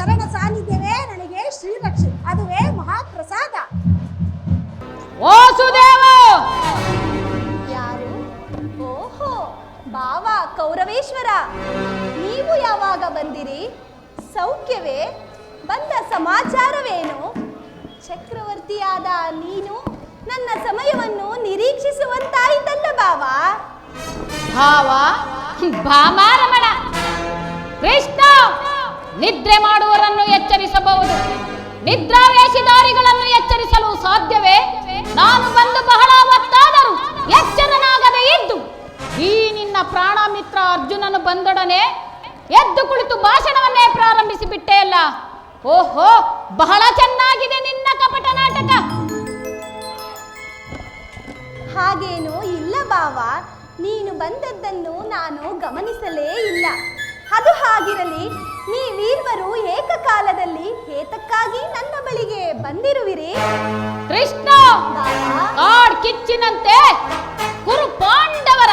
ಚರಣ ಸಾನ್ನಿಧ್ಯವೇ ನನಗೆ ಶ್ರೀರಕ್ಷೆ, ಅದುವೇ ಮಹಾಪ್ರಸಾದ. ವಾಸುದೇವ ಯಾರು? ಓಹೋ, ಬಾವ ಕೌರವೇಶ್ವರ, ನೀವು ಯಾವಾಗ ಬಂದಿರಿ? ಸೌಖ್ಯವೇ? ಬಂದ ಸಮಾಚಾರವೇನು? ಚಕ್ರವರ್ತಿಯಾದ ನೀನು ನನ್ನ ಸಮಯವನ್ನು ನಿರೀಕ್ಷಿಸುವಂತಾಯಿತಲ್ಲ ಬಾವ. ಭಾಮಾರಮಣ, ಕೃಷ್ಣ ನಿದ್ರೆ ಮಾಡುವವರನ್ನು ಎಚ್ಚರಿಸಬಹುದು, ನಿದ್ರಾವೇಶಿದಾರಿಗಳನ್ನು ಎಚ್ಚರಿಸಲು ಸಾಧ್ಯವೇ? ನಾನು ಬಂದು ಬಹಳ ಹೊತ್ತಾದರೂ ಎಚ್ಚರನಾಗದೇ ಇದ್ದು ಈ ನಿನ್ನ ಪ್ರಾಣ ಮಿತ್ರ ಅರ್ಜುನನು ಬಂದೊಡನೆ ಎದ್ದು ಕುಳಿತು ಭಾಷಣವನ್ನೇ ಪ್ರಾರಂಭಿಸಿ ಬಿಟ್ಟೆಯಲ್ಲ. ಓಹೋ, ಬಹಳ ಚೆನ್ನಾಗಿದೆ ನಿನ್ನ ಕಪಟ ನಾಟಕ. ಹಾಗೇನೂ ಇಲ್ಲ ಬಾವ, ನೀನು ಬಂದದ್ದನ್ನು ನಾನು ಗಮನಿಸಲೇ ಇಲ್ಲ. ಅದು ಹಾಗಿರಲಿ, ನೀವೀರ್ವರು ಏಕಕಾಲದಲ್ಲಿ ಏತಕ್ಕಾಗಿ ನನ್ನ ಬಳಿಗೆ ಬಂದಿರುವಿರಿ? ಕೃಷ್ಣ ಕಾಡ್ ಕಿಚ್ಚಿನಂತೆ ಕುರು ಪಾಂಡವರ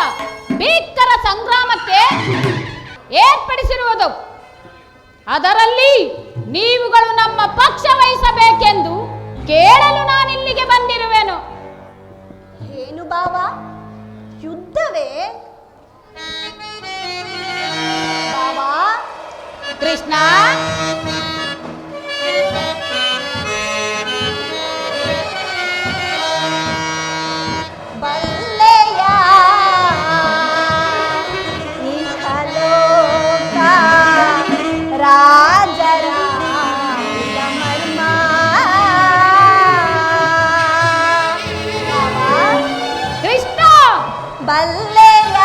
ಭೀಕರ ಸಂಗ್ರಾಮಕ್ಕೆ ಏರ್ಪಡಿಸಿರುವುದು, ಅದರಲ್ಲಿ ನೀವುಗಳು ನಮ್ಮ ಪಕ್ಷ ವಹಿಸಬೇಕೆಂದು ಕೇಳಲು ನಾನಿಲ್ಲಿಗೆ ಬಂದಿರುವೆನು. ಏನು ಬಾವ, ಯುದ್ಧವೇ? ಬಾವಾ ಕೃಷ್ಣ, ಬಲ್ಲೆಯ ಇಹಲೋಕ ರಾಜರ ಮರ್ಮ. ಕೃಷ್ಣ, ಬಲ್ಲೆಯ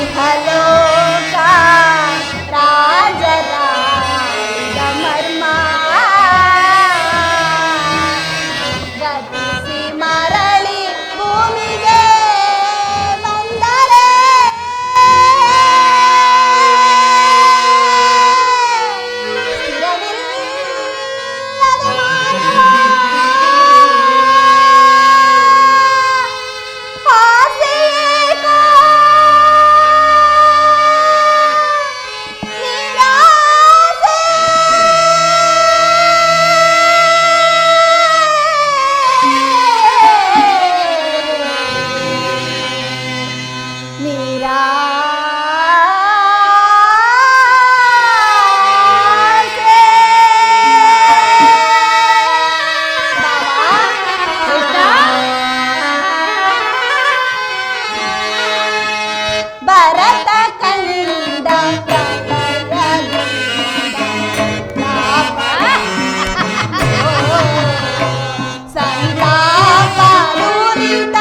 ಇಹಲೋಕ ರಾಜರ ಮರ್ಮ. ಗತಿಸಿ ಮರಳಿ ಭೂಮಿಗೆ ಬಂದರೆ ಸ್ಥಿರವಿಲ್ಲದ ಮಾನವ ಆಸೆಯೇಕೋ ನಿರಾಸೆ. ಭರತ ಕಂಡ ಸಂತಾಪೂರಿತ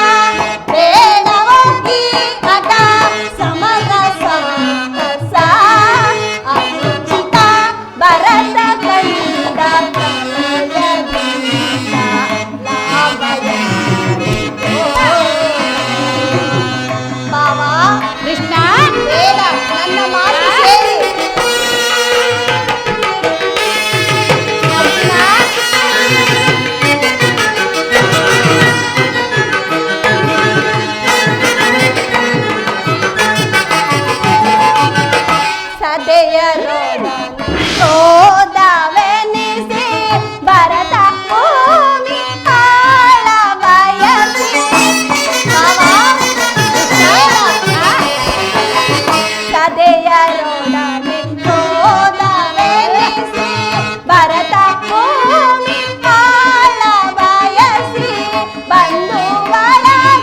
ಬೇಡವೋಗಿ ಅಟ ಸಮರ ಸಾಹಸ ಅನುಚಿತ. ಭರತ ಕಂಡ ಪ್ರಳಯದಿಂದ ಲಾಭಯಾರಿತೋ. ಬಾವಾ ಕೃಷ್ಣ, ಬೇಡ, ನನ್ನ ಮಾತು ಕೇಳಿ. ಅರ್ಜುನ, ಸದೆಯರೊಡನೆ ಸೋದವೆನಿಸಿ ಭರತ ಭೂಮಿ ಆಳ ಬಯಸಿ. ಸದೆಯರೊಡನೆ ಸೋದವೆನಿಸಿ ಭರತ ಭೂಮಿ ಆಳ ಬಯಸಿ ಬಂದು ಬಳಗರಾದ್ದರಿಂದ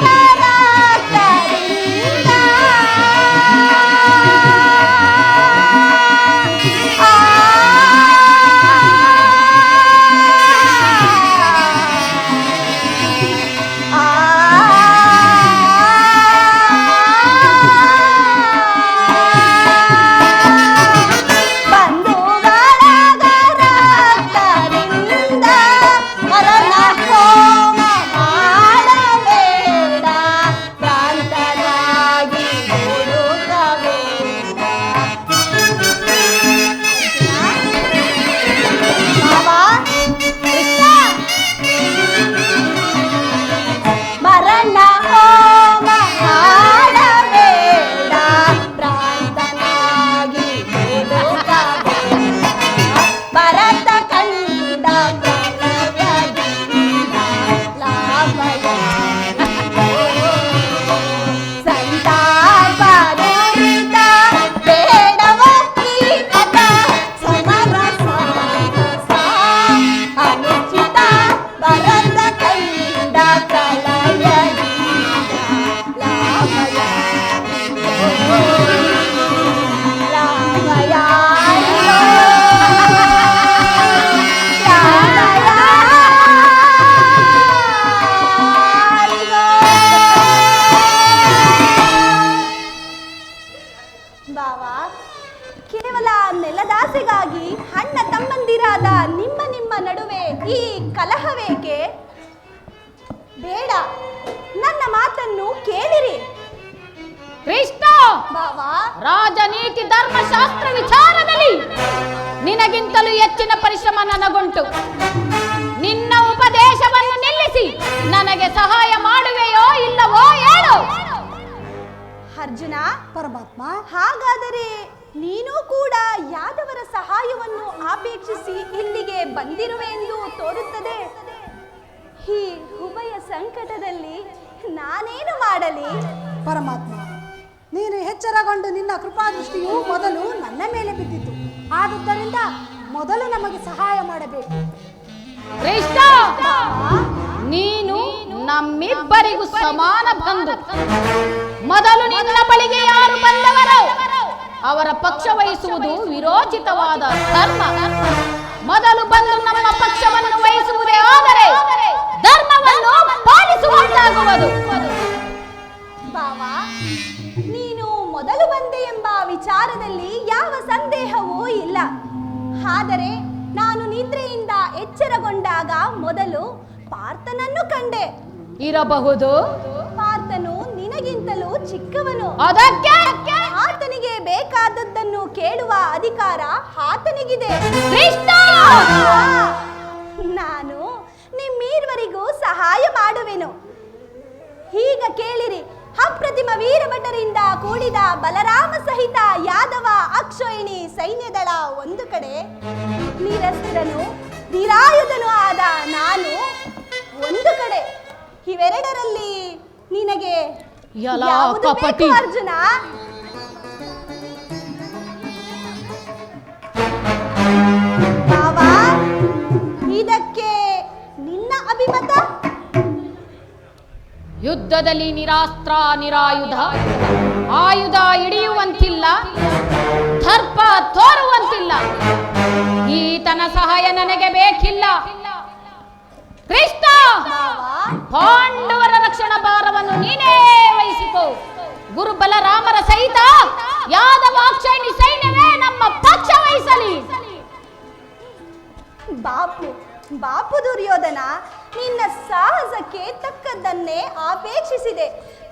ಬಾವಾ ರಾಜನೀತಿ ಧರ್ಮಶಾಸ್ತ್ರ ವಿಚಾರದಲ್ಲಿ ನಿನಗಿಂತಲೂ ಹೆಚ್ಚಿನ ಪರಿಶ್ರಮ ನನಗುಂಟು. ನಿನ್ನ ಉಪದೇಶವನ್ನು ನಿಲ್ಲಿಸಿ ನನಗೆ ಸಹಾಯ ಮಾಡುವೆಯೋ ಇಲ್ಲವೋ ಹೇಳು. ಅರ್ಜುನ, ಪರಮಾತ್ಮ, ಹಾಗಾದರೆ ನೀನು ಕೂಡ ಯಾದವರ ಸಹಾಯವನ್ನು ಅಪೇಕ್ಷಿಸಿ ಇಲ್ಲಿಗೆ ಬಂದಿರುವೆ ಎಂದು ತೋರುತ್ತದೆ. ಈ ಉಭಯ ಸಂಕಟದಲ್ಲಿ ನಾನೇನು ಮಾಡಲಿ? ಪರಮಾತ್ಮ, ನೀನು ಎಚ್ಚರಗೊಂಡು ನಿನ್ನ ಕೃಪಾದೃಷ್ಟಿಯು ಮೊದಲು ನನ್ನ ಮೇಲೆ ಬಿದ್ದಿತು. ಆದುದರಿಂದ ಮೊದಲು ನಮಗೆ ಸಹಾಯ ಮಾಡಬೇಕು. ಕೃಷ್ಣ, ನೀನು ನಮ್ಮಿಬ್ಬರಿಗೂ ಸಮಾನ ಬಂಧು. ಮೊದಲು ನಿನ್ನ ಬಳಿಗೆ ಯಾರು ಬಂದವರು ಅವರ ಪಕ್ಷ ವಹಿಸುವುದು ವಿರೋಚಿತವಾದ ಧರ್ಮ. ಮೊದಲು ಬಂದು ನಮ್ಮ ಪಕ್ಷವನ್ನು ವಹಿಸುವುದೇ ಆದರೆ ಧರ್ಮವನ್ನು ಪಾಲಿಸುವಂತಾಗುವುದು. ಬಾವಾ, ನೀನು ಮೊದಲು ಬಂದೆ ಎಂಬ ವಿಚಾರದಲ್ಲಿ ಯಾವ ಸಂದೇಹವೂ ಇಲ್ಲ. ಆದರೆ ನಾನು ನಿದ್ರೆಯಿಂದ ಎಚ್ಚರಗೊಂಡಾಗ ಮೊದಲು ಪಾರ್ಥನನ್ನು ಕಂಡೆ. ಇರಬಹುದು. ಪಾರ್ಥನು ನಿನಗಿಂತಲೂ ಚಿಕ್ಕವನು. ಅದಕ್ಕೆ ಆತನಿಗೆ ಬೇಕಾದದ್ದನ್ನು ಕೇಳುವ ಅಧಿಕಾರ ಆತನಿಗಿದೆ. ಕೃಷ್ಣ, ನಾನು ನಿಮ್ಮೀರ್ವರಿಗೂ ಸಹಾಯ ಮಾಡುವೆನು. ಈಗ ಕೇಳಿರಿ. ಅಪ್ರತಿಮ ವೀರಭಟರಿಂದ ಕೂಡಿದ ಬಲರಾಮ ಸಹಿತ ಯಾದವ ಅಕ್ಷೋಹಿಣಿ ಸೈನ್ಯದಳ ಒಂದು ಕಡೆ, ನಿರಸ್ತ್ರನು ನಿರಾಯುಧನು ಆದ ನಾನು ಒಂದು ಕಡೆ. ಇವೆರಡರಲ್ಲಿ ನಿನಗೆ ಯಾವುದು ಬೇಕು ಅರ್ಜುನ? ಬಾವಾ, ಇದಕ್ಕೆ ನಿನ್ನ ಅಭಿಮತ? ಯುದ್ಧದಲ್ಲಿ ನಿರಾಸ್ತ್ರ ನಿರಾಯುಧ, ಆಯುಧ ಹಿಡಿಯುವಂತಿಲ್ಲ, ದರ್ಪ ತೋರುವಂತಿಲ್ಲ. ಈತನ ಸಹಾಯ ನನಗೆ ಬೇಕಿಲ್ಲ. ಕೃಷ್ಣ, ಪಾಂಡವರ ರಕ್ಷಣಾ ಭಾರವನ್ನು ನೀನೇ ವಹಿಸಿಕೋ. ಗುರು ಬಲರಾಮರ ಸಹಿತ ಯಾದವಾಕ್ಷೈಣಿ ಸೈನ್ಯವೇ ನಮ್ಮ ಪಕ್ಷ ವಹಿಸಲಿ. ಬಾಪು ದುರ್ಯೋಧನ ನಿನ್ನ ಸಾಹಸಕ್ಕೆ ತಕ್ಕದ್ದನ್ನೇ ಅಪೇಕ್ಷಿಸಿದೆ.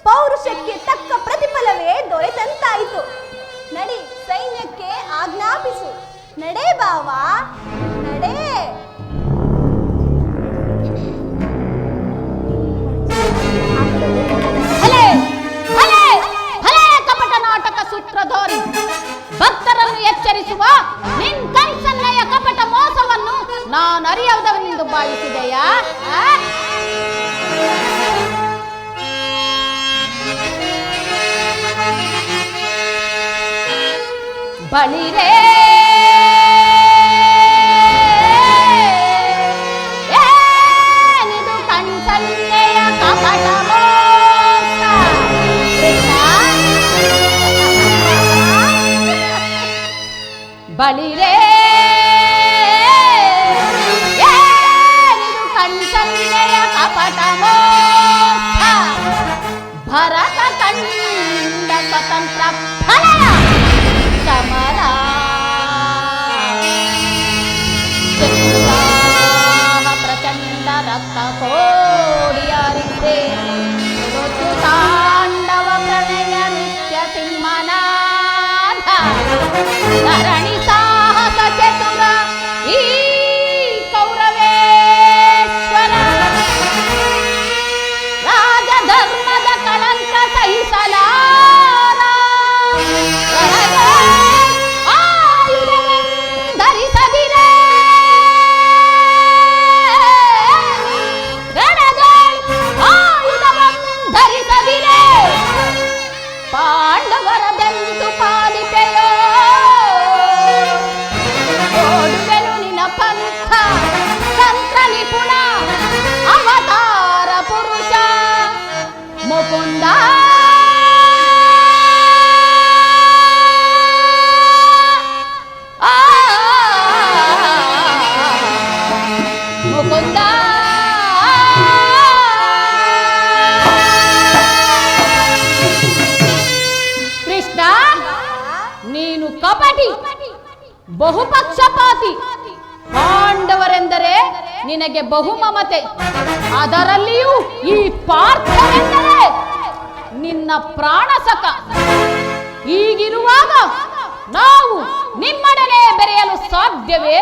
ಪೌರುಷಕ್ಕೆ ತಕ್ಕ ಪ್ರತಿಫಲವೇ ದೊರೆತಂತಾಯಿತು. ನಡಿ, ಸೈನ್ಯಕ್ಕೆ ಆಜ್ಞಾಪಿಸು. ನಡೆ ಬಾವಾ, ನಡೆ. ಕಪಟ ನಾಟಕ ಸೂತ್ರಧಾರಿ, ಭಕ್ತರನ್ನು ಎಚ್ಚರಿಸುವ ನಿನ್ ಕೈಸನ್ನೆಯ ಕಪಟ ಮೋಸವನ್ನು ನಾನು ಅರಿಯದವನೆಂದು ಭಾವಿಸಿದೆಯಾ? ಬಳಿರೇ ಏನಿದು ಕಣ್ಸನ್ನೆಯ ಕಪಟ ಮೋಸ? ಬಳಿರೇ ಏನಿದು ಕಣ್ಸನ್ನೆಯ ಕಪಟ ಮೋಸ? ಭರತ ಕಂಡ ಸ್ವತಂತ್ರ ಫಲಯ ಸಮರ ಪ್ರಚಂಡ ರಕ್ತ ಕೋಡಿಯರಿದ್ದೆ ಋತು ತಾಂಡವ ಪ್ರಣಯ ನಿತ್ಯ ಸಿಂಹನಾಥ ಧರಣಿ ಸಾಹಸ ಚತುರ ಈ ಕೌರವೇಶ್ವರ ರಾಜಧರ್ಮದ ಕಳಂಕ ಸಹಿಸಲಾರ ಧರಿಸದಿರೇ ಧರಿಸದಿರೇ ಪಾಂಡವರದೆಂದು ಪಾಲಿಪೆಯೋ ಓಡುವೆನು ನಿನ್ನ ಪಂಥ ತಂತ್ರ ನಿಪುಣ ಅವತಾರ ಪುರುಷ ಮುಕುಂದ ಮುಕುಂದ. ಕೃಷ್ಣ, ನೀನು ಕಪಟಿ, ಬಹುಪಕ್ಷಪಾತಿ. ಪಾಂಡವರೆಂದರೆ ನಿನಗೆ ಬಹುಮಮತೆ, ಅದರಲ್ಲಿಯೂ ಈ ಪಾರ್ಥರೆಂದರೆ ನಿನ್ನ ಪ್ರಾಣಸಖ. ಹೀಗಿರುವಾಗ ನಾವು ನಿಮ್ಮೊಡನೆ ಬೆರೆಯಲು ಸಾಧ್ಯವೇ?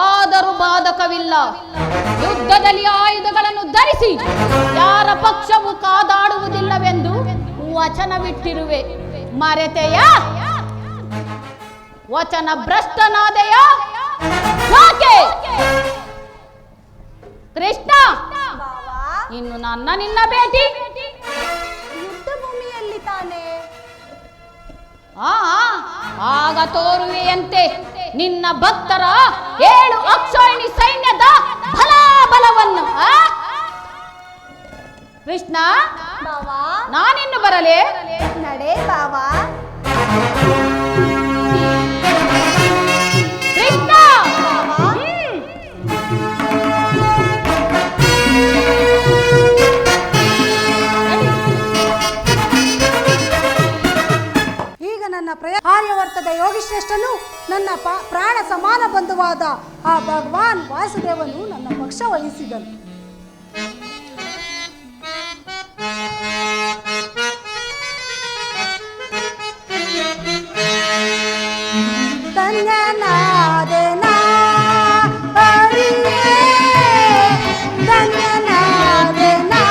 ಆದರೂ ಬಾಧಕವಿಲ್ಲ. ಯುದ್ಧದಲ್ಲಿ ಆಯುಧಗಳನ್ನು ಧರಿಸಿ ಯಾರ ಪಕ್ಷವು ಕಾದಾಡುವುದಿಲ್ಲವೆಂದು ವಚನವಿಟ್ಟಿರುವೆ. ಮರೆತೆಯ? ವಚನ ಭ್ರಷ್ಟನಾದೆಯ? ಯಾಕೆ ಕೃಷ್ಣ, ಬಾವಾ, ಇನ್ನು ನಿನ್ನ ಭೇಟಿ ಯುದ್ಧ ಭೂಮಿಯಲ್ಲಿ ತಾನೇ. ಆಗ ತೋರುವೆಯಂತೆ ನಿನ್ನ ಭಕ್ತರ 7 ಅಕ್ಷೋಹಿಣಿ ಸೈನ್ಯದ ಬಲವನ್ನು. ಕೃಷ್ಣ, ಬಾವಾ, ನಾನಿನ್ನು ಬರಲೇ? ನಡೆ ಬಾವಾ. ಕೃಷ್ಣ, ಈಗ ನನ್ನ ಆರ್ಯವರ್ತದ ಯೋಗಿಶ್ರೇಷ್ಠನು ನನ್ನ ಪ್ರಾಣ ಸಮಾನ ಬಂಧುವಾದ ಆ ಭಗವಾನ್ ವಾಸುದೇವನು ನನ್ನ ಪಕ್ಷ ವಹಿಸಿದನು. ಧನ್ಯನಾದೆನಾ ಹರಿಯೇ, ಧನ್ಯನಾದೆನಾ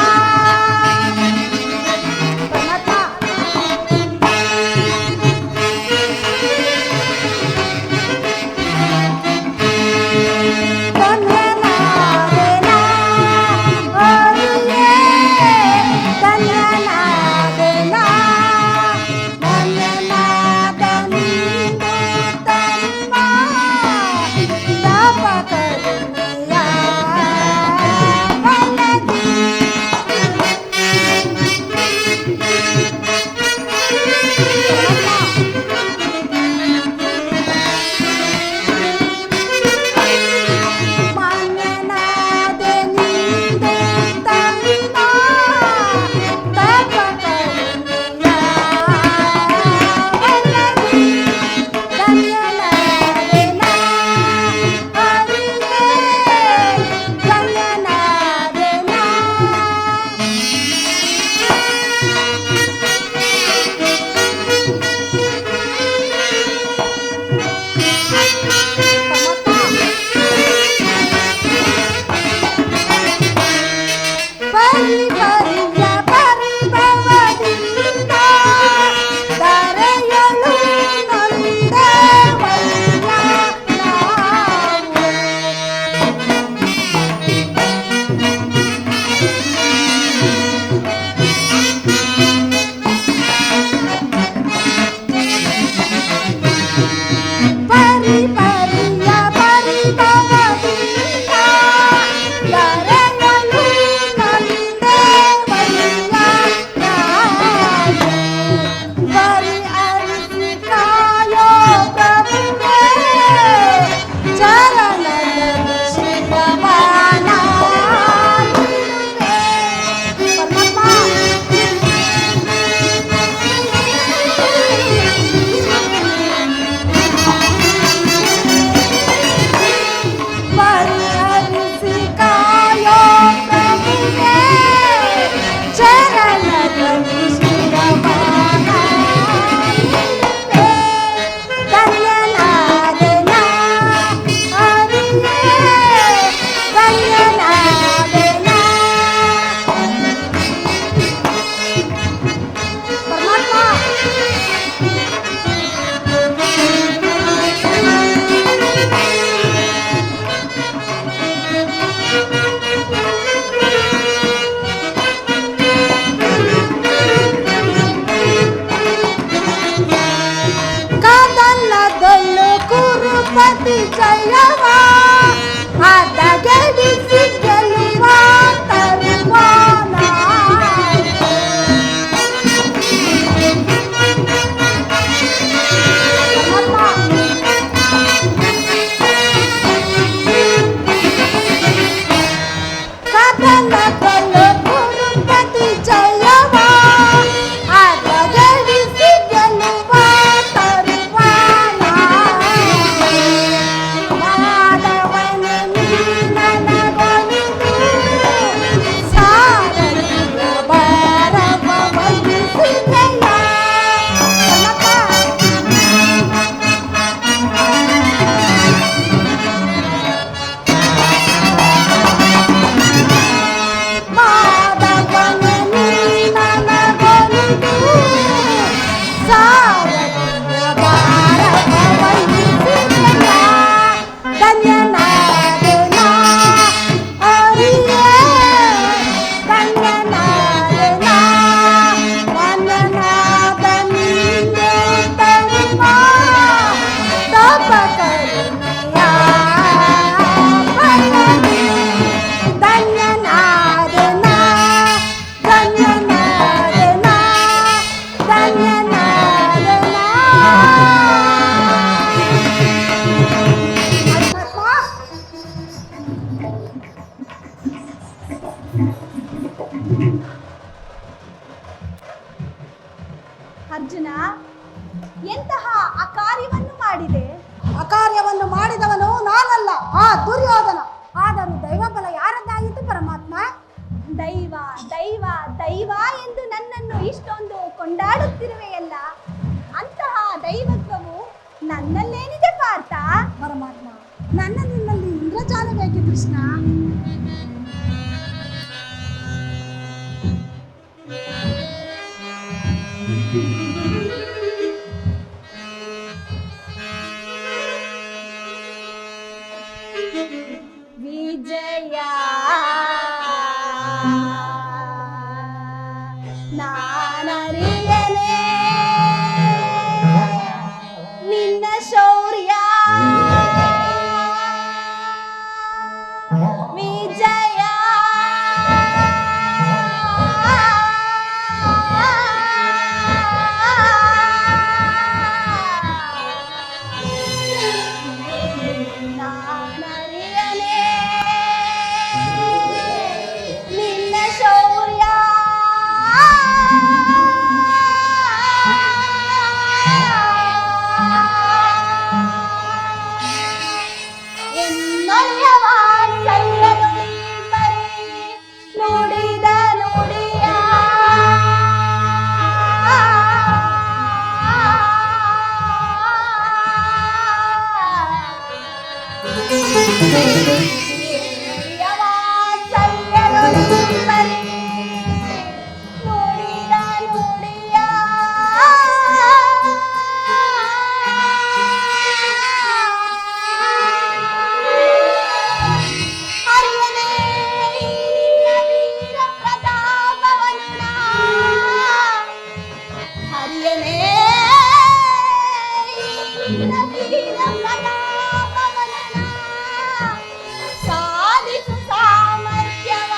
ಎಂತಹ ಅಕಾರ್ಯವನ್ನು ಮಾಡಿದೆ? ಅಕಾರ್ಯವನ್ನು ಮಾಡಿದವನು ನಾನಲ್ಲ, ಆ ದುರ್ಯೋಧನ. ಆದರೂ ದೈವಬಲ ಯಾರದ್ದಾಯಿತು ಪರಮಾತ್ಮ? ದೈವ ದೈವ ದೈವ ಎಂದು ನನ್ನನ್ನು ಇಷ್ಟೊಂದು ಕೊಂಡಾಡುತ್ತಿರುವೆಯಲ್ಲ, ಅಂತಹ ದೈವತ್ವವು ನನ್ನಲ್ಲೇನಿದೆ ಪಾರ್ಥ? ಪರಮಾತ್ಮ, ನನ್ನ ನಿನ್ನಲ್ಲಿ ಇಂದ್ರಜಾಲ ಬೇಕೆ ಕೃಷ್ಣ. ವಿಜಯ ನಾನರಿಯನೆ ನಿನ್ನ ಶೌರ್ಯ, ವಿಜಯ ನಾನರಿಯನೆ ನಿನ್ನ ಶೌರ್ಯ, ಎನ್ನೊಳೆಯ ವಾತ್ಸಲ್ಯನುಡಿ ಬರೀ ನುಡಿದ ನುಡಿಯ, ಎನ್ನೊಳೆಯ ವಾತ್ಸಲ್ಯನುಡಿ ಬರೀ ನುಡಿದ ನುಡಿಯ, ಹರಿಯನೇ ನಿನ್ನ ವೀರ ಪ್ರತಾಪವನು ನಾ, ಹರಿಯನೇ ನಿನ್ನ ವೀರ ಪ್ರತಾಪವನು ನಾ, ಸಾಧಿಸು ಸಾಮರ್ಥ್ಯವ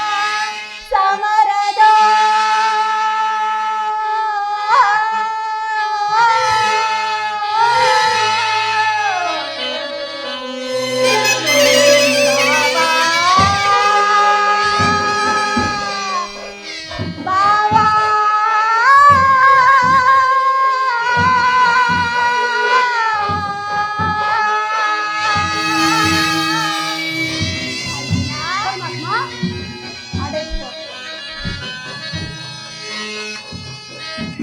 ಸಮರದ, ಬಾವಾ ಪರಮಾತ್ಮ, ಅಡೆಪ್ಪು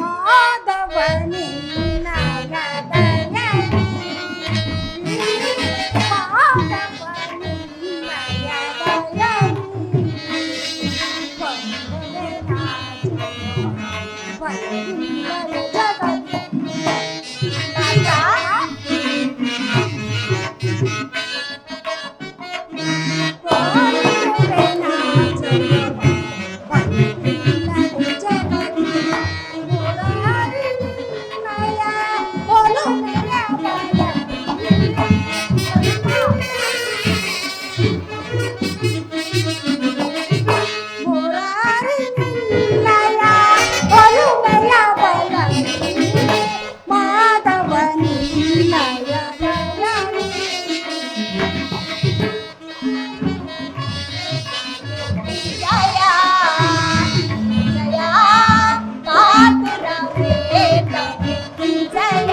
ಮಾಧವ ನಿನ್ನ ಗದಯದಿ, ಮಾಧವ ನಿನ್ನ ಗದಯದಿ, ಕೊಂಡರೆ ನಾಚಿಕೆ ಬರಲಿಲ್ಲವೇ ಜಗತ್ತಿಗೆ. ಕೊಂಡರೆ ನಾಚಿಕೆ ಬರಲಿಲ್ಲವೇ ಜಗತ್ತಿಗೆ. ಮುರಾರಿ ನಿನ್ನಯ ಒಲುಮೆಯ ಬಯಲಿಗೆ. ಮುರಾರಿ ನಿನ್ನಯ ಒಲುಮೆಯ ಬಯಲಿಗೆ, ಮಾಧವ ನಿನ್ನಯ ಬಯಲಿಗೆ. ಜಯ ಜಯ ಕಾತುರವೇ ಜಯ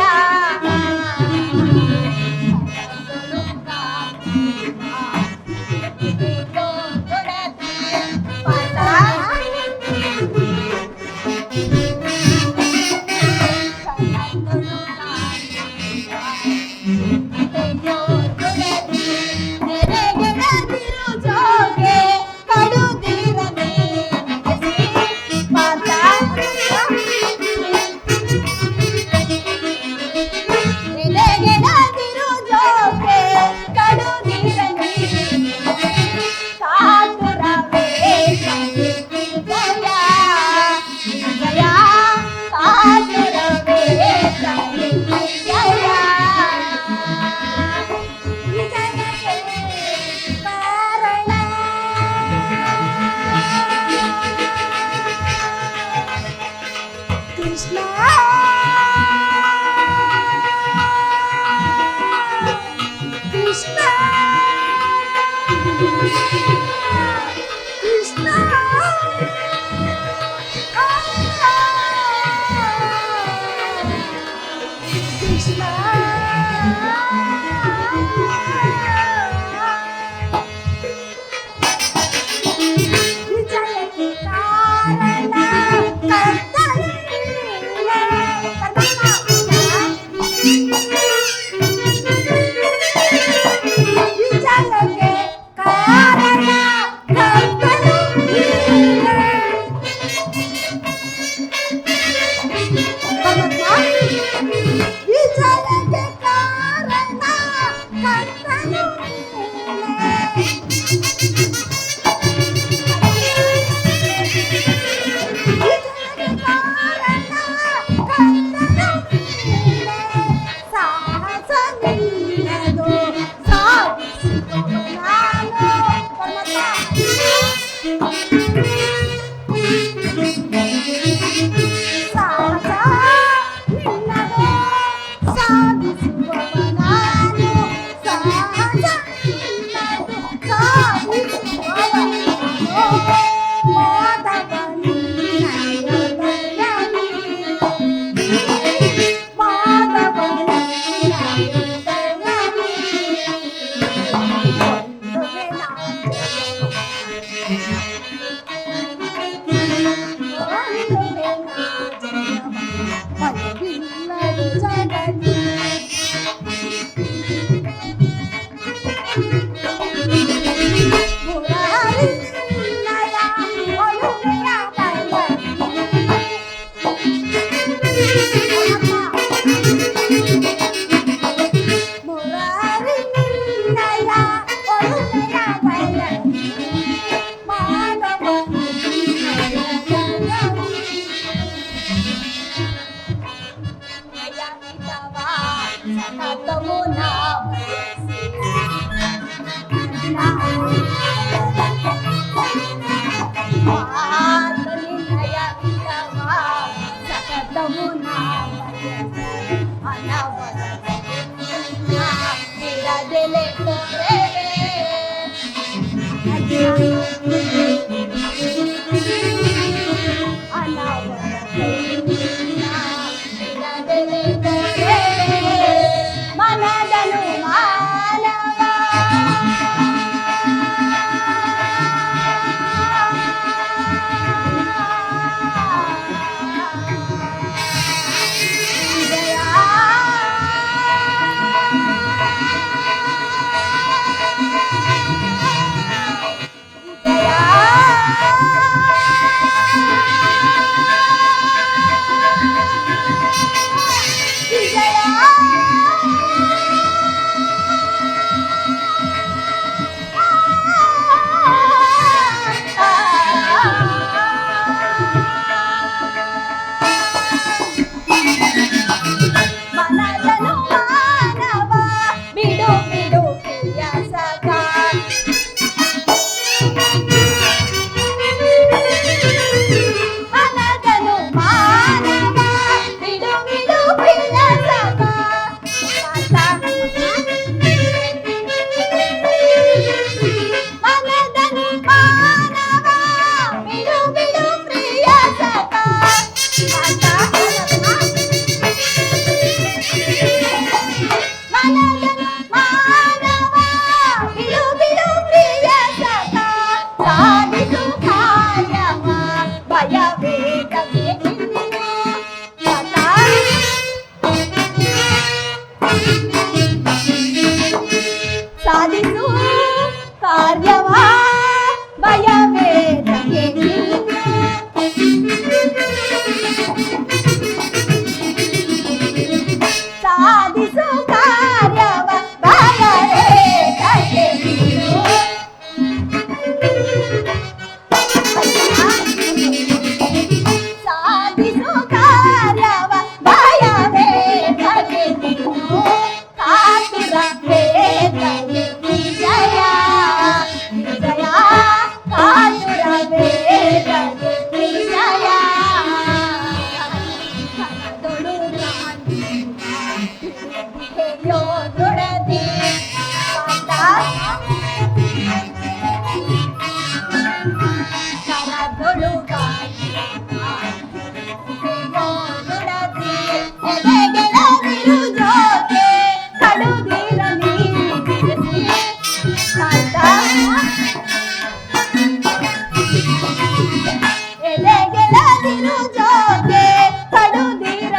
ಹಸಿರು ಜೋಗೆ ಕಡುದಿರ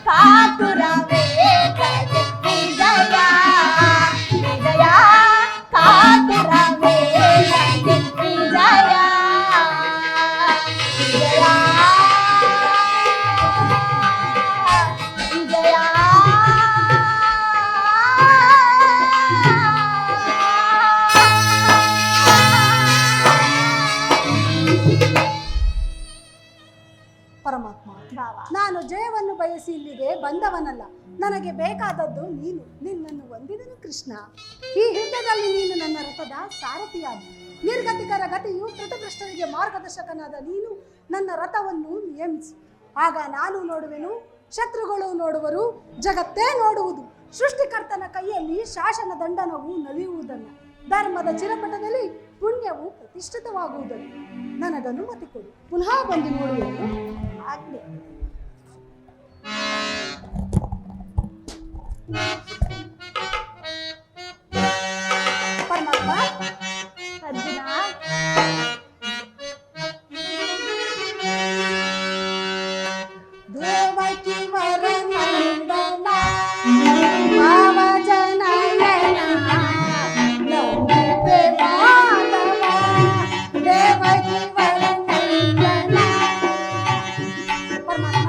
ಕಾತುರವೇ ವಿಜಯ ವಿಜಯ ಕಾತುರವೇ ವಿಜಯ ವಿಜಯ ವಿಜಯ ಪರಮಾತ್ಮ, ನಾನು ಜಯವನ್ನು ಬಯಸಿ ಇಲ್ಲಿಗೆ ಬಂದವನಲ್ಲ. ನನಗೆ ಬೇಕಾದದ್ದು ನೀನು. ನಿನ್ನನ್ನು ವಂದಿದನು ಕೃಷ್ಣ. ಈ ಯುದ್ಧದಲ್ಲಿ ನೀನು ನನ್ನ ರಥದ ಸಾರಥಿಯಾದ. ನಿರ್ಗತಿಕರ ಗತಿಯು ಕೃತಭ್ರಷ್ಟರಿಗೆ ಮಾರ್ಗದರ್ಶಕನಾದ ನೀನು ನನ್ನ ರಥವನ್ನು ನಿಯಮಿಸು. ಆಗ ನಾನು ನೋಡುವೆನು, ಶತ್ರುಗಳು ನೋಡುವರು, ಜಗತ್ತೇ ನೋಡುವುದು. ಸೃಷ್ಟಿಕರ್ತನ ಕೈಯಲ್ಲಿ ಶಾಸನ ದಂಡನವು ನಲಿಯುವುದನ್ನು, ಧರ್ಮದ ಚಿರಪಟದಲ್ಲಿ ಪುಣ್ಯವು ಪ್ರತಿಷ್ಠಿತವಾಗುವುದನ್ನು ನನಗನುಮತಿ ಕೊಡು. ಪುನಃ ಬಂದು ನೋಡುವೆನು. ಆಜ್ಞೆ. ಪರಮಾತ್ಮ. ಅರ್ಜುನ, ದೇವಕಿ ವರನಂದನ ಭಾವ ಜನಯನ ನಂಬಿಕೆ ಮಾಧವ ದೇವಕಿ ವರನಂದನ. ಪರಮಾತ್ಮ.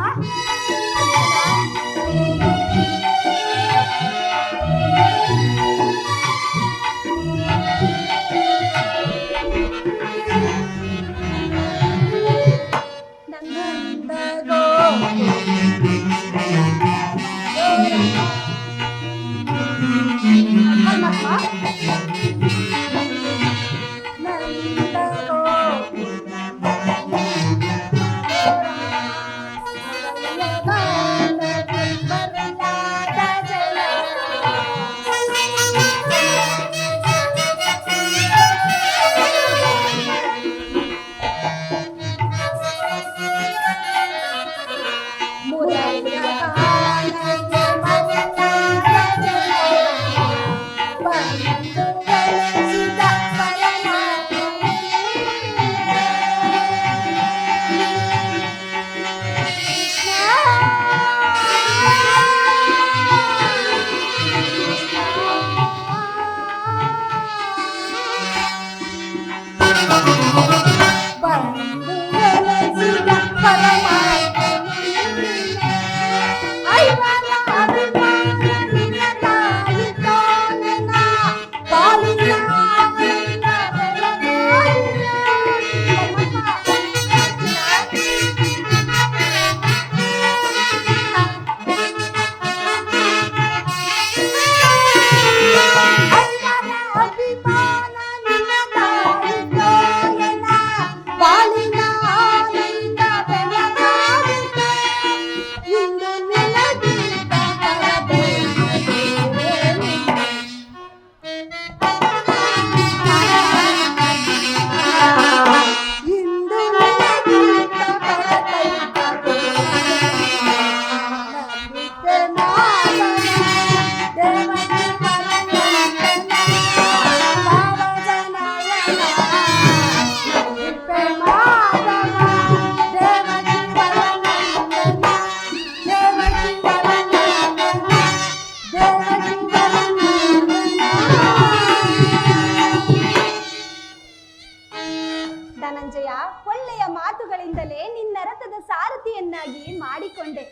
ಒಳ್ಳೆಯ ಮಾತುಗಳಿಂದಲೇ ನಿನ್ನ ರಥದ ಸಾರಥಿಯನ್ನಾಗಿ ಮಾಡಿಕೊಂಡೆ.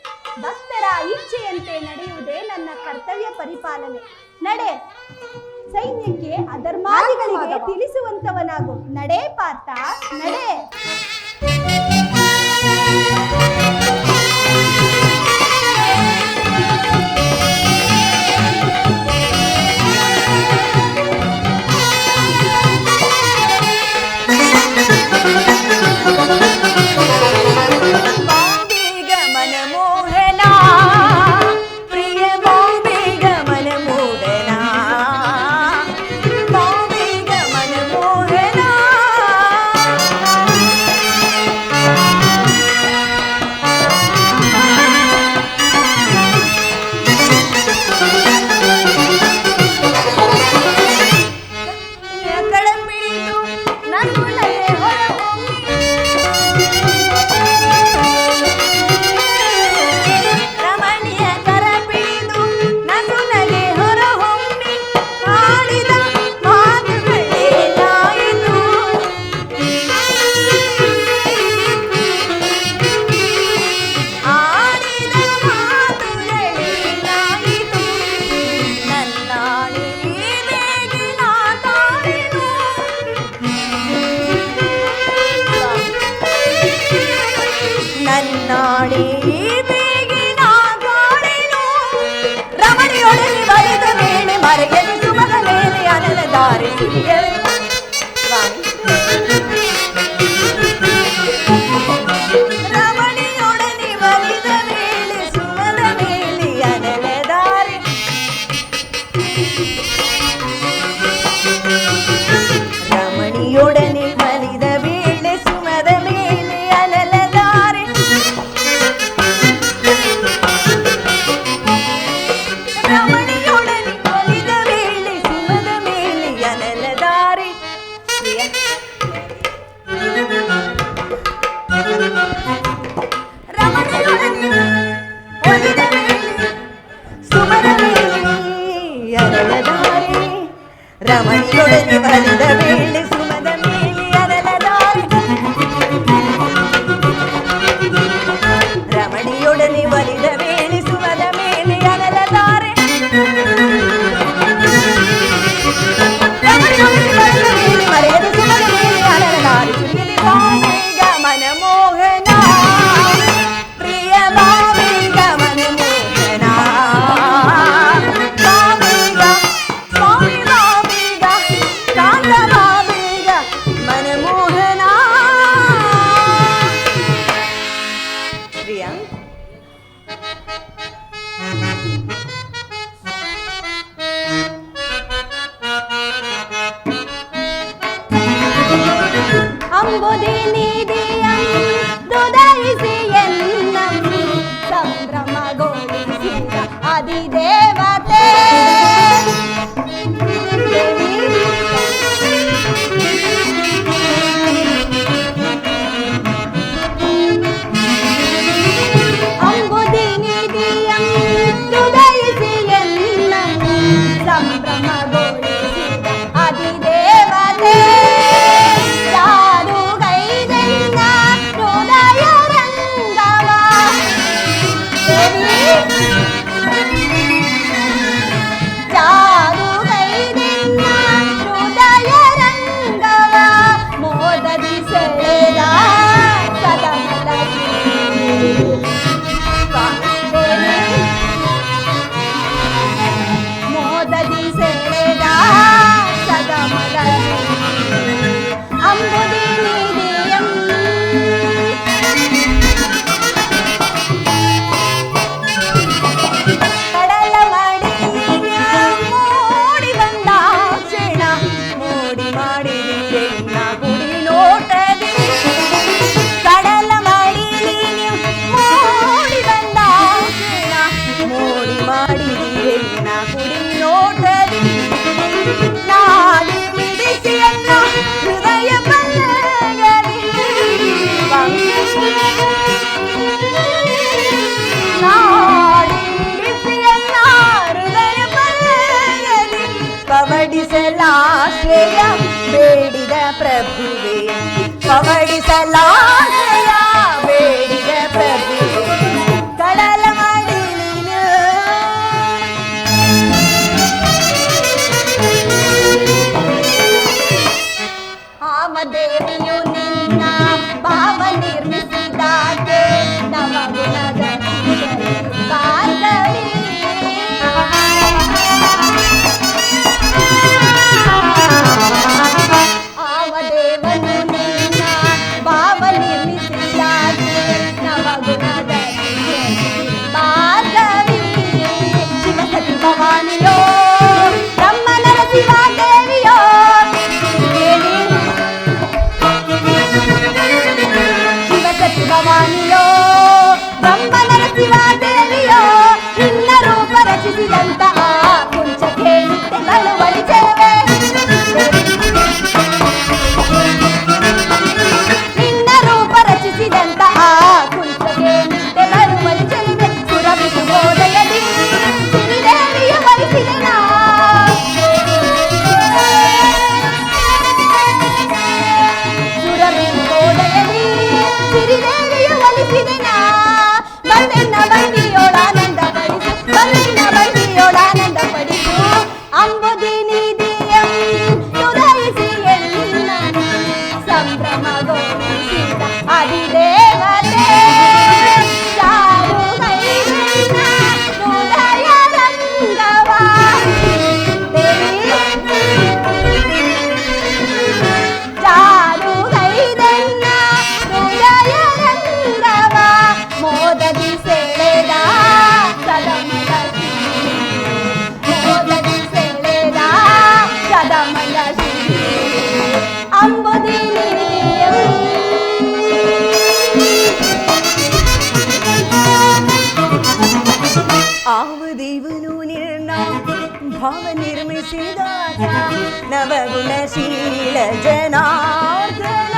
ಭಕ್ತರ ಇಚ್ಛೆಯಂತೆ ನಡೆಯುವುದೇ ನನ್ನ ಕರ್ತವ್ಯ ಪರಿಪಾಲನೆ. ನಡೆ, ಸೈನ್ಯಕ್ಕೆ ಅಧರ್ಮಾದಿಗಳಿಗೆ ತಿಳಿಸುವಂತವನಾಗು. ನಡೆ ಪಾರ್ಥ, ನಡೆ. ರಮಣಿಯೊಡನೆ ಒಲಿದ ವೇಳೆ ಸುಮನ ಮೇಲೆ ಅರಳದಾರೆ ರಮಣಿಯೊಡನೆ ಒಲಿದ ವೇಳೆ ಸುಮದ ಮೇಲೆ ಅರಳದಾರೆ ರಮಣಿಯೊಡನೆ ಒಲಿದ ವೇಳೆ ಸುಮದ ಮೇಲೆ ಅರಳದಾರೆ ಮರೆಯದ ಸುಮದ ಮೇಲೆ ಅರಳದಾರೆ ಸುರಿಯಲಿಗ ಮನಮೋಹನ ಪ್ರಿಯ ಬಾಬೇಗ ಮನಮೋಹನ ಬಾಬೇಗ ಸ್ವಾಮಿ ಬಾಬೇಗ ಕಾಂತ ಬಾಬೇಗ ಮನಮೋಹನ ಪ್ರಿಯಾ ಅಂಬುದಿ ನಿಧಿಯಂ ದುದಯಿಸಿ ಎನ್ನಂ ಸಂಭ್ರಮಗೊಳಿಸಿದ ಅಧಿದೇವತೆ ಅಂಬುದಿ ನಿಧಿಯಂ ದುದಯಿಸಿ ಎನ್ನಂ ಸಂಭ್ರಮಗೊಳಿಸಿದ ಅಧಿದೇವತೆ ಪವಡಿಸಲಾಶ್ರಯ ಬೇಡಿದ ಪ್ರಭುವೆ ಪವಡಿಸಲಾಶ್ರಯ ಬೇಡಿದ ಪ್ರಭುವೆ ಕಡಲ ಮಾಡಿ ನೀನು ಆಮದೇವಿಯು ನಿನ್ನ ಭಾವ ನಿರ್ಮಿಸಿದಾಗೆ ನವಗುಣದ ಭಾಗವೇ ಆವದೇವನು ನಿನ್ನ ಭಾವ ನಿರ್ಮಿಸಿದಾಗೆ ನವಗುಣದ ಭಾಗವೇ ಶಿವಸತಿ ಭವಾನಿಯೋ ನಮ್ಮ ನರಸಿಂಹ ದೇವಿಯೋ ಶಿವಸತಿ ಭವಾನಿಯೋ ಬ್ರಹ್ಮ ನರಸಿಂಹ ದೇವಿಯೋ ನಿನ್ನ ರೂಪ ರಚಿಸಿದಂತಹ ಕುಂಚಕ್ಕೆ ನಿತ್ಯಗಳು ಒಲಿಚೇವೆ ನಿನ್ನ ರೂಪ ರಚಿಸಿದಂತಹ ಕುಂಚಕ್ಕೆ ನಿತ್ಯಗಳು ಒಲಿಚಲಿವೆ ಸುರವಿಸು ಗೋಡೆಯದಿ ಸಿರಿದೇವಿಯ ಒಲಿಸಿದೆನಾ ಸುರವಿಸು ಗೋಡೆಯದಿ ಸಿರಿದೇವಿಯ ಒಲಿಸಿದೆನಾ ಬಂದೆನ್ನ ಬಂದಿಯೋಳಾನಂದ ಪಡಿಸು ಬಂದೆನ್ನ ಬಂದಿಯೋಳಾನಂದ ಪಡಿಸು ಅಂಬುದಿ ನಿಧಿಯಂ ತುರಯಿಸಿ ಎನ್ನ ಸಂಭ್ರಮಗೊಳಿಸಿದ ಅಧಿದೇವತೆ ಚಾರು ಗೈರನ್ನ ಹೃದಯ ರಂಗವ ಚಾರು ಗೈರನ್ನ ಹೃದಯ ರಂಗವ ಮೋದದಿ ಸೆಳೆದ ಸದಮದ ಮೋದದಿ ಸೆಳೆದ ಸದಮದ ಅಂಬುದಿ ನಿಧಿಯಂ ಆವದೇವನು ನಿನ್ನ ಭಾವ ನಿರ್ಮಿಸಿದ ನವಗುಣಶೀಲ ಜನಾರ್ದನ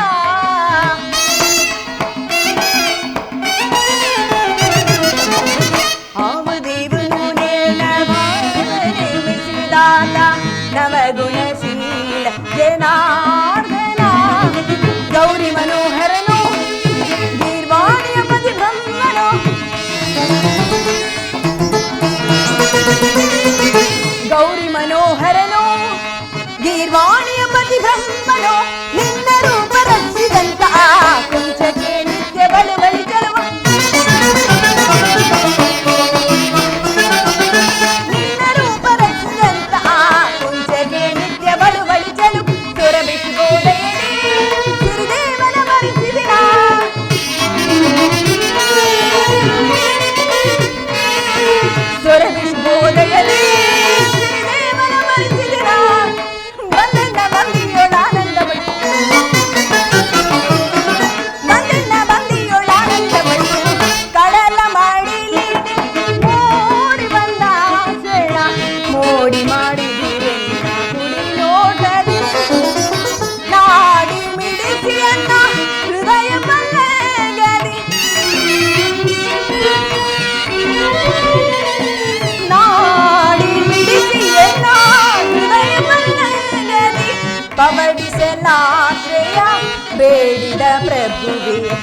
ಪ್ರಭುವೆ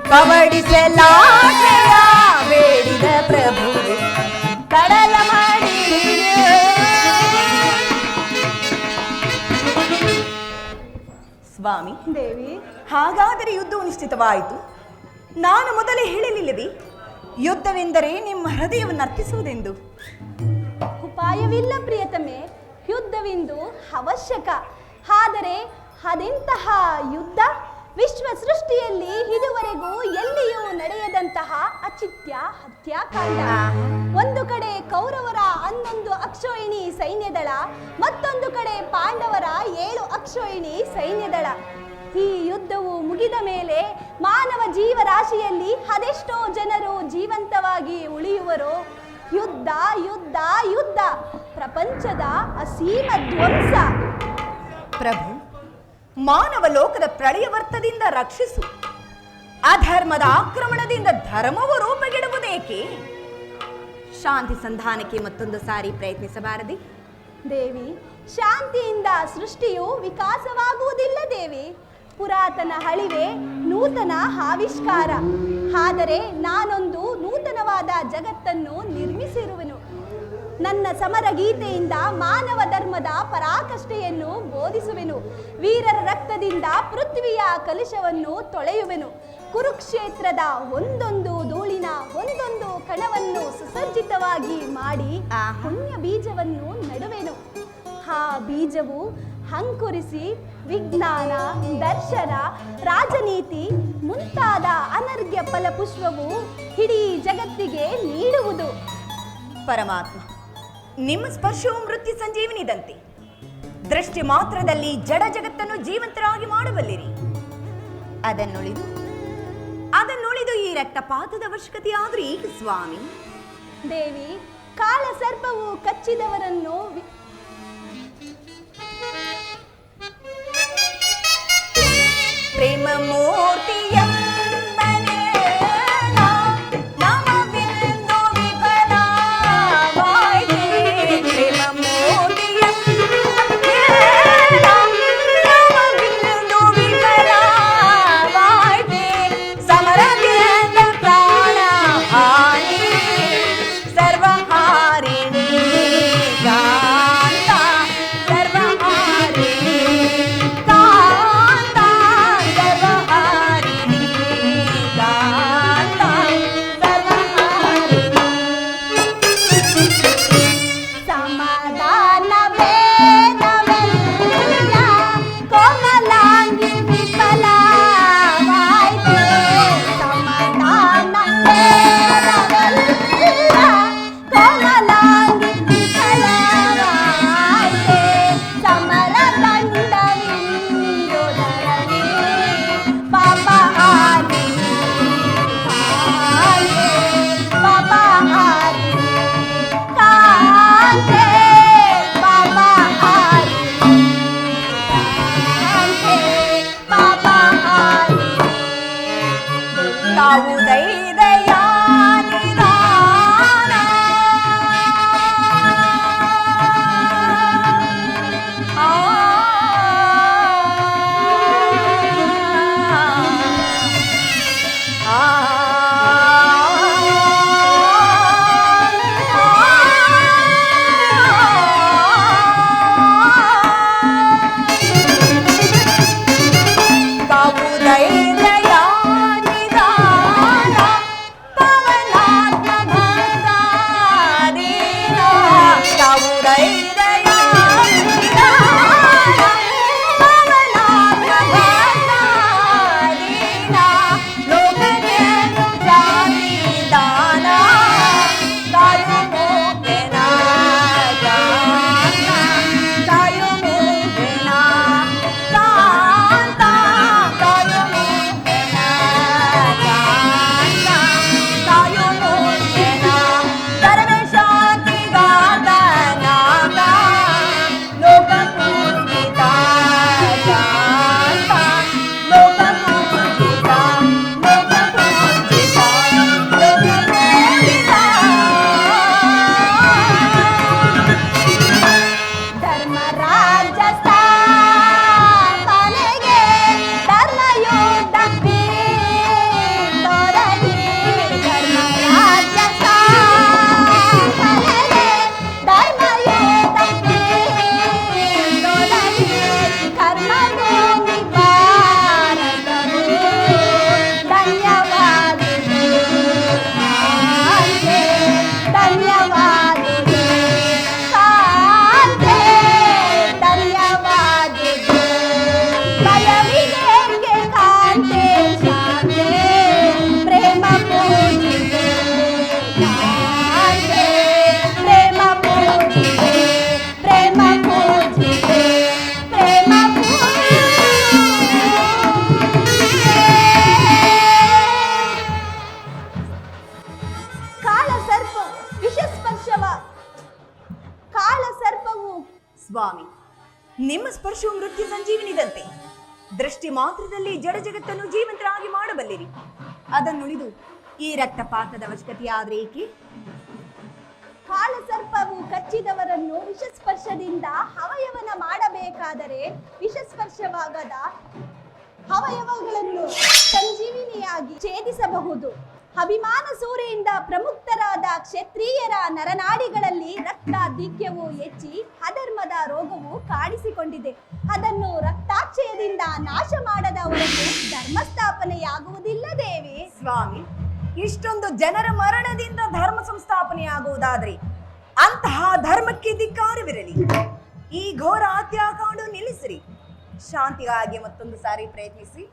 ಪವಡಿಸಲಾಶಯ ಬೇಡಿದ ಪ್ರಭುವೆ ಕಡಲ ಮಾಡಿ ಸ್ವಾಮಿ ದೇವಿ, ಹಾಗಾದರೆ ಯುದ್ಧವು ನಿಶ್ಚಿತವಾಯಿತು. ನಾನು ಮೊದಲೇ ಹೇಳಲಿಲ್ಲವೇ ಯುದ್ಧವೆಂದರೆ ನಿಮ್ಮ ಹೃದಯವನ್ನು ಅರ್ಪಿಸುವುದೆಂದು? ಉಪಾಯವಿಲ್ಲ ಪ್ರಿಯತಮೆ, ಯುದ್ಧವಿಂದು ಅವಶ್ಯಕ. ಆದರೆ ಅದೆಂತಹ ಯುದ್ಧ? ವಿಶ್ವ ಸೃಷ್ಟಿಯಲ್ಲಿ ಇದುವರೆಗೂ ಎಲ್ಲಿಯೂ ನಡೆಯದಂತಹ ಅಚಿತ್ಯ ಹತ್ಯಾಕಾಂಡ. ಒಂದು ಕಡೆ ಕೌರವರ 11 ಅಕ್ಷೋಹಿಣಿ ಸೈನ್ಯದಳ, ಮತ್ತೊಂದು ಕಡೆ ಪಾಂಡವರ 7 ಅಕ್ಷೋಹಿಣಿ ಸೈನ್ಯದಳ. ಈ ಯುದ್ಧವು ಮುಗಿದ ಮೇಲೆ ಮಾನವ ಜೀವರಾಶಿಯಲ್ಲಿ ಅದೆಷ್ಟೋ ಜನರು ಜೀವಂತವಾಗಿ ಉಳಿಯುವರೋ? ಯುದ್ಧ ಯುದ್ಧ ಯುದ್ಧ, ಪ್ರಪಂಚದ ಅಸೀಮ ಧ್ವಂಸ. ಪ್ರಭು, ಮಾನವ ಲೋಕದ ಪ್ರಳಯವರ್ತದಿಂದ ರಕ್ಷಿಸು. ಅಧರ್ಮದ ಆಕ್ರಮಣದಿಂದ ಧರ್ಮವು ರೂಪಗೆಡುವುದೇಕೆ? ಶಾಂತಿ ಸಂಧಾನಕ್ಕೆ ಮತ್ತೊಂದು ಸಾರಿ ಪ್ರಯತ್ನಿಸಬಾರದೆ? ದೇವಿ, ಶಾಂತಿಯಿಂದ ಸೃಷ್ಟಿಯು ವಿಕಾಸವಾಗುವುದಿಲ್ಲ ದೇವಿ. ಪುರಾತನ ಹಳಿವೆ ನೂತನ ಆವಿಷ್ಕಾರ. ಆದರೆ ನಾನೊಂದು ನೂತನವಾದ ಜಗತ್ತನ್ನು ನಿರ್ಮಿಸಿರುವೆನು. ನನ್ನ ಸಮರ ಗೀತೆಯಿಂದ ಮಾನವ ಧರ್ಮದ ಪರಾಕಾಷ್ಠೆಯನ್ನು ಬೋಧಿಸುವೆನು. ವೀರರ ರಕ್ತದಿಂದ ಪೃಥ್ವಿಯ ಕಲುಷವನ್ನು ತೊಳೆಯುವೆನು. ಕುರುಕ್ಷೇತ್ರದ ಒಂದೊಂದು ಧೂಳಿನ ಒಂದೊಂದು ಕಣವನ್ನು ಸುಸಜ್ಜಿತವಾಗಿ ಮಾಡಿ ಪುಣ್ಯ ಬೀಜವನ್ನು ನಡುವೆನು. ಆ ಬೀಜವು ಅಂಕುರಿಸಿ ವಿಜ್ಞಾನ, ದರ್ಶನ, ರಾಜನೀತಿ ಮುಂತಾದ ಅನರ್ಘ್ಯ ಫಲಪುಷ್ಪವು ಇಡೀ ಜಗತ್ತಿಗೆ ನೀಡುವುದು. ಪರಮಾತ್ಮ, ನಿಮ್ಮ ಸ್ಪರ್ಶವು ಮೃತ್ಯು ಸಂಜೀವನಿದಂತೆ. ದೃಷ್ಟಿ ಮಾತ್ರದಲ್ಲಿ ಜಡ ಜಗತ್ತನ್ನು ಜೀವಂತರಾಗಿ ಮಾಡಬಲ್ಲಿರಿ. ಅದನ್ನುಳಿದು ಈ ರಕ್ತಪಾತದ ಅವಶ್ಯಕತೆ ಆದರೂ ಈಗ ಸ್ವಾಮಿ? ದೇವಿ, ಕಾಳ ಸರ್ಪವು ಕಚ್ಚಿದವರನ್ನು ಪ್ರೇಮ ಮೂರ್ತಿಯ ಲೋಕನೇ ನಿಮ್ಮ ಸ್ಪರ್ಶವು ಮೃತ್ಯು ಸಂಜೀವಿನಿದಂತೆ. ದೃಷ್ಟಿ ಮಾತ್ರದಲ್ಲಿ ಜಡ ಜಗತ್ತನ್ನು ಜೀವಂತರಾಗಿ ಮಾಡಬಲ್ಲಿರಿ. ಅದನ್ನುಳಿದು ಈ ರಕ್ತಪಾತದ ಅವಶ್ಯಕತೆಯಾದ್ರೆ ಏಕೆ? ಕಾಳಸರ್ಪವು ಕಚ್ಚಿದವರನ್ನು ವಿಷಸ್ಪರ್ಶದಿಂದ ಅವಯವನ ಮಾಡಬೇಕಾದರೆ ವಿಷಸ್ಪರ್ಶವಾಗದ ಅವಯವಗಳನ್ನು ಸಂಜೀವಿನಿಯಾಗಿ ಛೇದಿಸಬಹುದು. ಅಭಿಮಾನ ಸೂರೆಯಿಂದ ಪ್ರಮುಕ್ತರಾದ ಕ್ಷತ್ರಿಯರ ನರನಾಡಿಗಳಲ್ಲಿ ರಕ್ತಾಧಿಕ್ಯವು ಹೆಚ್ಚಿ ಅಧರ್ಮದ ರೋಗವು ಕಾಣಿಸಿಕೊಂಡಿದೆ. ಅದನ್ನು ರಕ್ತಾಕ್ಷಯದಿಂದ ನಾಶ ಮಾಡದವರೆಗೂ ಧರ್ಮಸ್ಥಾಪನೆಯಾಗುವುದಿಲ್ಲ ದೇವಿ. ಸ್ವಾಮಿ, ಇಷ್ಟೊಂದು ಜನರ ಮರಣದಿಂದ ಧರ್ಮ ಸಂಸ್ಥಾಪನೆಯಾಗುವುದಾದ್ರೆ ಅಂತಹ ಧರ್ಮಕ್ಕೆ ಧಿಕ್ಕಾರವಿರಲಿ. ಈ ಘೋರ ಹತ್ಯಾಕಾಂಡ ನಿಲ್ಲಿಸಿರಿ. ಶಾಂತಿಗಾಗಿ ಮತ್ತೊಂದು ಸಾರಿ ಪ್ರಯತ್ನಿಸಿ.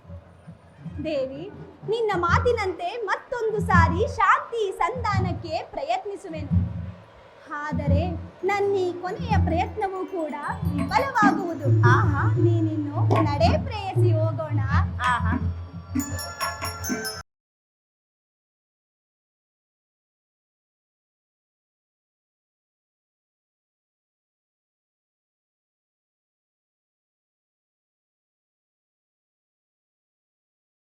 ದೇವಿ, ನಿನ್ನ ಮಾತಿನಂತೆ ಮತ್ತೊಂದು ಸಾರಿ ಶಾಂತಿ ಸಂಧಾನಕ್ಕೆ ಪ್ರಯತ್ನಿಸುವೆನು. ಆದರೆ ನನ್ನ ಈ ಕೊನೆಯ ಪ್ರಯತ್ನವೂ ಕೂಡ ವಿಫಲವಾಗುವುದು. ಆಹಾ, ನೀನಿನ್ನು ನಡೆ ಪ್ರೇಯಸಿ ಹೋಗೋಣ. ಆಹಾ.